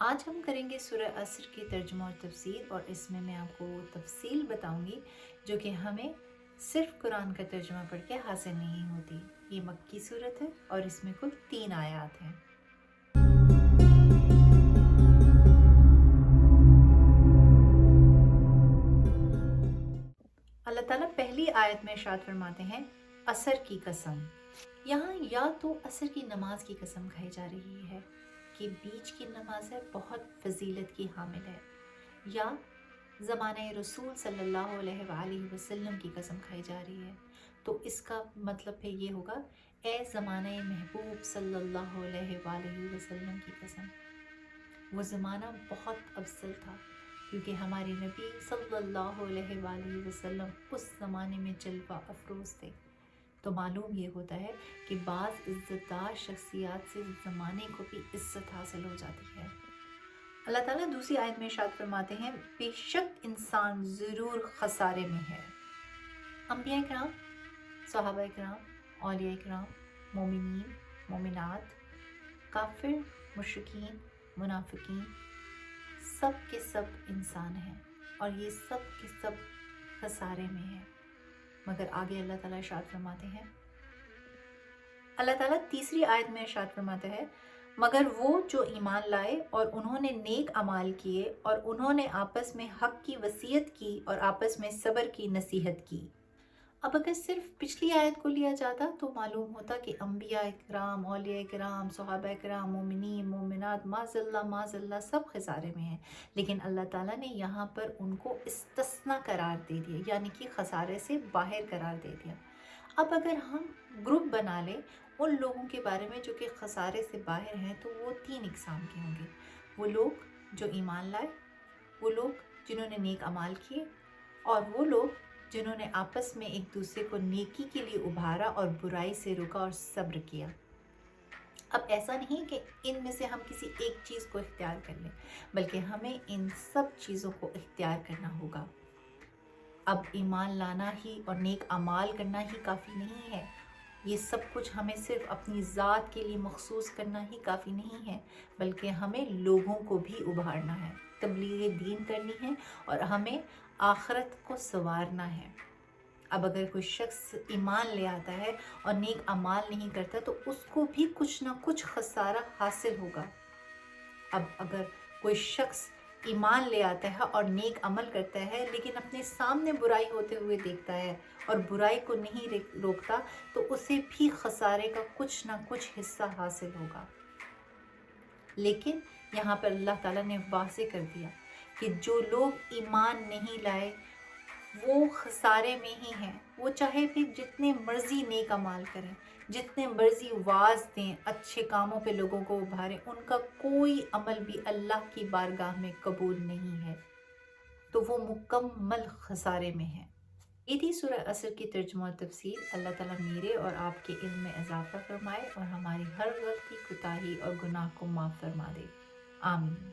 آج ہم کریں گے سورہ عصر کی ترجمہ اور تفسیر، اور اس میں آپ کو تفصیل بتاؤں گی جو کہ ہمیں صرف قرآن کا ترجمہ پڑھ کے حاصل نہیں ہوتی۔ یہ مکی صورت ہے اور اس میں کل 3 آیات ہیں۔ اللہ تعالیٰ پہلی آیت میں ارشاد فرماتے ہیں عصر کی قسم۔ یہاں یا تو عصر کی نماز کی قسم کھائی جا رہی ہے کہ بیچ کی نماز ہے، بہت فضیلت کی حامل ہے، یا زمانہ رسول صلی اللہ علیہ وآلہ وسلم کی قسم کھائی جا رہی ہے۔ تو اس کا مطلب پھر یہ ہوگا اے زمانہ محبوب صلی اللہ علیہ وآلہ وسلم کی قسم۔ وہ زمانہ بہت افضل تھا کیونکہ ہمارے نبی صلی اللہ علیہ وآلہ وسلم اس زمانے میں جلوہ افروز تھے۔ تو معلوم یہ ہوتا ہے کہ بعض عزت دار شخصیات سے زمانے کو بھی عزت حاصل ہو جاتی ہے۔ اللہ تعالیٰ دوسری آیت میں ارشاد فرماتے ہیں بے شک انسان ضرور خسارے میں ہے۔ انبیاء کرام، صحابہ کرام، اولیاء کرام، مومنین، مومنات، کافر، مشرکین، منافقین، سب کے سب انسان ہیں اور یہ سب کے سب خسارے میں ہیں۔ مگر آگے اللہ تعالیٰ ارشاد فرماتے ہیں، اللہ تعالیٰ تیسری آیت میں ارشاد فرماتا ہے مگر وہ جو ایمان لائے اور انہوں نے نیک اعمال کیے اور انہوں نے آپس میں حق کی وصیت کی اور آپس میں صبر کی نصیحت کی۔ اب اگر صرف پچھلی آیت کو لیا جاتا تو معلوم ہوتا کہ انبیاء کرام، اولیاء کرام، صحابہ کرام، مومنین، مومنات معاذ اللہ سب خسارے میں ہیں، لیکن اللہ تعالیٰ نے یہاں پر ان کو استثناء قرار دے دیا، یعنی کہ خسارے سے باہر قرار دے دیا۔ اب اگر ہم گروپ بنا لیں ان لوگوں کے بارے میں جو کہ خسارے سے باہر ہیں تو وہ 3 اقسام کے ہوں گے۔ وہ لوگ جو ایمان لائے، وہ لوگ جنہوں نے نیک اعمال کیے، اور وہ لوگ جنہوں نے آپس میں ایک دوسرے کو نیکی کے لیے ابھارا اور برائی سے روکا اور صبر کیا۔ اب ایسا نہیں کہ ان میں سے ہم کسی ایک چیز کو اختیار کر لیں، بلکہ ہمیں ان سب چیزوں کو اختیار کرنا ہوگا۔ اب ایمان لانا ہی اور نیک اعمال کرنا ہی کافی نہیں ہے، یہ سب کچھ ہمیں صرف اپنی ذات کے لیے مخصوص کرنا ہی کافی نہیں ہے، بلکہ ہمیں لوگوں کو بھی ابھارنا ہے، تبلیغ دین کرنی ہے اور ہمیں آخرت کو سنوارنا ہے۔ اب اگر کوئی شخص ایمان لے آتا ہے اور نیک اعمال نہیں کرتا تو اس کو بھی کچھ نہ کچھ خسارہ حاصل ہوگا۔ اب اگر کوئی شخص ایمان لے آتا ہے اور نیک عمل کرتا ہے لیکن اپنے سامنے برائی ہوتے ہوئے دیکھتا ہے اور برائی کو نہیں روکتا تو اسے بھی خسارے کا کچھ نہ کچھ حصہ حاصل ہوگا۔ لیکن یہاں پر اللہ تعالیٰ نے واضح کر دیا کہ جو لوگ ایمان نہیں لائے وہ خسارے میں ہی ہیں، وہ چاہے پھر جتنے مرضی نیک اعمال کریں، جتنے مرضی واعظ دیں، اچھے کاموں پہ لوگوں کو ابھاریں، ان کا کوئی عمل بھی اللہ کی بارگاہ میں قبول نہیں ہے، تو وہ مکمل خسارے میں ہیں۔ یہ تھی سورہ عصر کی ترجمہ اور تفسیر۔ اللہ تعالیٰ میرے اور آپ کے علم میں اضافہ فرمائے اور ہماری ہر غلطی، کوتاہی اور گناہ کو معاف فرما دے، آمین۔